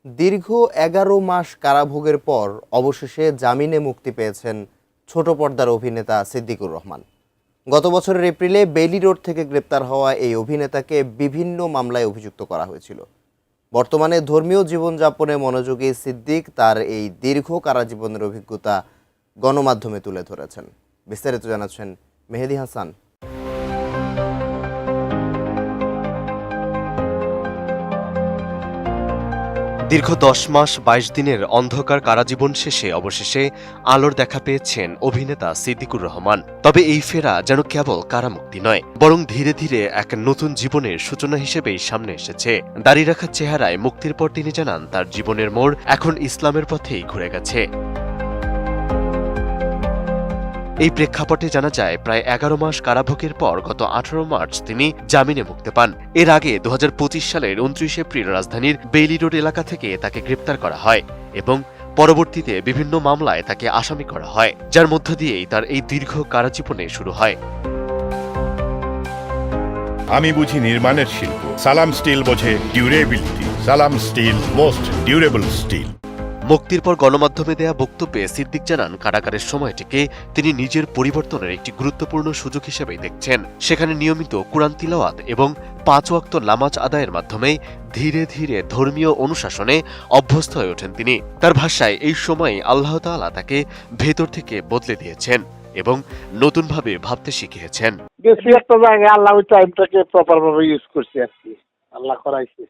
দীর্ঘ ১১ মাস কারাভোগের পর অবশেষে জামিনে মুক্তি পেয়েছেন ছোট পর্দার অভিনেতা সিদ্দিকুর রহমান। গত বছরের এপ্রিলে বেইলি রোড থেকে গ্রেপ্তার হওয়া এই অভিনেতাকে বিভিন্ন মামলায় অভিযুক্ত করা হয়েছিল। বর্তমানে ধর্মীয় জীবনযাপনে মনোযোগী সিদ্দিক তার এই দীর্ঘ কারাজীবনের অভিজ্ঞতা গণমাধ্যমে তুলে ধরেছেন। বিস্তারিত জানাচ্ছেন মেহেদি হাসান। দীর্ঘ ১০ মাস ২২ দিনের অন্ধকার কারাজীবন শেষে অবশেষে আলোর দেখা পেয়েছেন অভিনেতা সিদ্দিকুর রহমান। তবে এই ফেরা যেন কেবল কারামুক্তি নয়, বরং ধীরে ধীরে এক নতুন জীবনের সূচনা হিসেবেই সামনে এসেছে। দাড়ি রাখা চেহারায় মুক্তির পর তিনি জানান তার জীবনের মোড় এখন ইসলামের পথেই ঘুরে গেছে। এই প্রেক্ষাপটে জানা যায় প্রায় ১১ মাস কারাভোগের পর গত ১৮ মার্চ তিনি জামিনে মুক্তি পান। এর আগে ২০২৫ সালের ২৯ এপ্রিল রাজধানীর বেইলি রোড এলাকা থেকে তাকে গ্রেপ্তার করা হয় এবং পরবর্তীতে বিভিন্ন মামলায় তাকে আসামি করা হয়, যার মধ্য দিয়েই তার এই দীর্ঘ কারাজীবনে শুরু হয়। আমি বুঝি নির্মাণের শিল্প, সালাম স্টিল বোঝে ডিউরেবিলিটি। সালাম স্টিল, মোস্ট ডিউরেবল স্টিল। মুক্তির পর গণমাধ্যমে দেয়া বক্তব্যে সিদ্দিক জানান কারাগারের সময়টিকে তিনি নিজের পরিবর্তনের একটি গুরুত্বপূর্ণ সুযোগ হিসেবেই দেখছেন। সেখানে নিয়মিত কুরআন তিলাওয়াত এবং ৫ ওয়াক্ত নামাজ আদায়ের মাধ্যমে ধীরে ধীরে ধর্মীয় অনুশাসনে অভ্যস্ত হয়ে ওঠেন তিনি। তার ভাষায় এই সময় আল্লাহ তাআলা তাকে ভেতর থেকে বদলে দিয়েছেন এবং নতুনভাবে ভাবতে শিখিয়েছেন। গেছি একটা জায়গায়, আল্লাহ ওই টাইমটাকে প্রপার ভাবে ইউজ করছে আর কি, আল্লাহ করাইছে।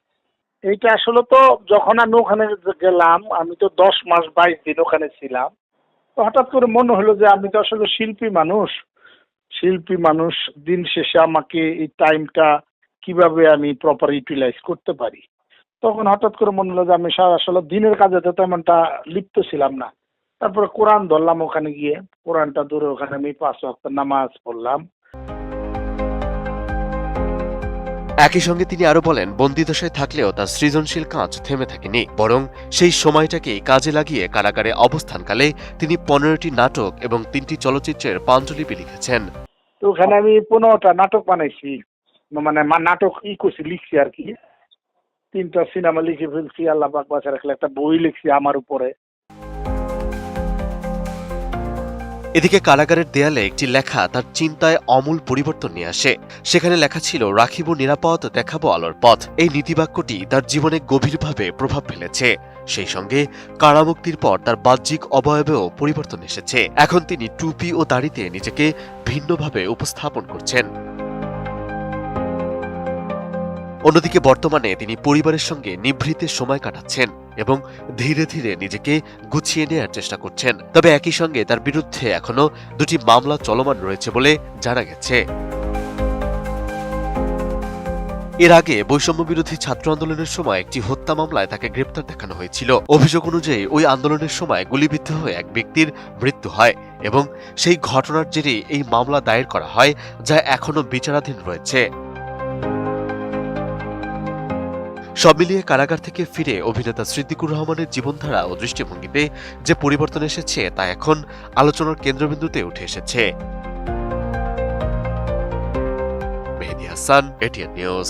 এইটা আসলে তো যখন আমি ওখানে গেলাম, আমি তো ১০ মাস ২২ দিন ওখানে ছিলাম। তো হঠাৎ করে মনে হলো যে আমি তো আসলে শিল্পী মানুষ, দিন শেষে আমাকে এই টাইমটা কিভাবে আমি প্রপার ইউটিলাইজ করতে পারি। তখন হঠাৎ করে মনে হলো যে আমি আসলে দিনের কাজে তো তেমনটা লিপ্ত ছিলাম না। তারপরে কোরআন ধরলাম, ওখানে গিয়ে কোরআনটা ধরে ওখানে আমি ৫ ওয়াক্ত নামাজ পড়লাম। একই সঙ্গে তিনি আরো বলেন, বন্দিদশায় থাকলেও তার সৃজনশীল কাজ থেমে থাকেনি, বরং সেই সময়টাকেই কাজে লাগিয়ে কারাগারে অবস্থানকালে তিনি ১৫টি নাটক এবং ৩টি চলচ্চিত্রের পাণ্ডুলিপি লিখেছেন। তো ওখানে আমি ১৫টা নাটক বানাইছি, মানে নাটক লিখছি আর কি। ৩টা সিনেমা লিখে ফেলছি, আল্লাহ পাক বাঁচা রাখলে একটা বই লিখছি আমার উপরে। এদিকে কারাগারের দেয়ালে একটি লেখা তার চিন্তায় আমূল পরিবর্তন নিয়ে আসে। সেখানে লেখা ছিল, রাখিব নিরাপদ, দেখাবো আলোর পথ। এই নীতিবাক্যটি তার জীবনে গভীরভাবে প্রভাব ফেলেছে। সেই সঙ্গে কারামুক্তির পর তার বাহ্যিক অবয়বেও পরিবর্তন এসেছে। এখন তিনি টুপি ও দাড়িতে নিজেকে ভিন্নভাবে উপস্থাপন করছেন। অন্যদিকে বর্তমানে তিনি পরিবারের সঙ্গে নিভৃতে সময় কাটাচ্ছেন এবং ধীরে ধীরে নিজেকে গুছিয়ে নেওয়ার চেষ্টা করছেন। তবে একই সঙ্গে তার বিরুদ্ধে এখনো ২টি মামলা চলমান রয়েছে বলে জানা গেছে। এর আগে বৈষম্য বিরোধী ছাত্র আন্দোলনের সময় একটি হত্যা মামলায় তাকে গ্রেপ্তার দেখানো হয়েছিল। অভিযোগ অনুযায়ী ওই আন্দোলনের সময় গুলিবিদ্ধ হয়ে এক ব্যক্তির মৃত্যু হয় এবং সেই ঘটনার জেরে এই মামলা দায়ের করা হয়, যা এখনো বিচারাধীন রয়েছে। সব মিলিয়ে কারাগার থেকে ফিরে অভিনেতা সিদ্দিকুর রহমানের জীবনধারা ও দৃষ্টিভঙ্গিতে যে পরিবর্তন এসেছে তা এখন আলোচনার কেন্দ্রবিন্দুতে উঠে এসেছে। Mehedi Hasan, ATN news.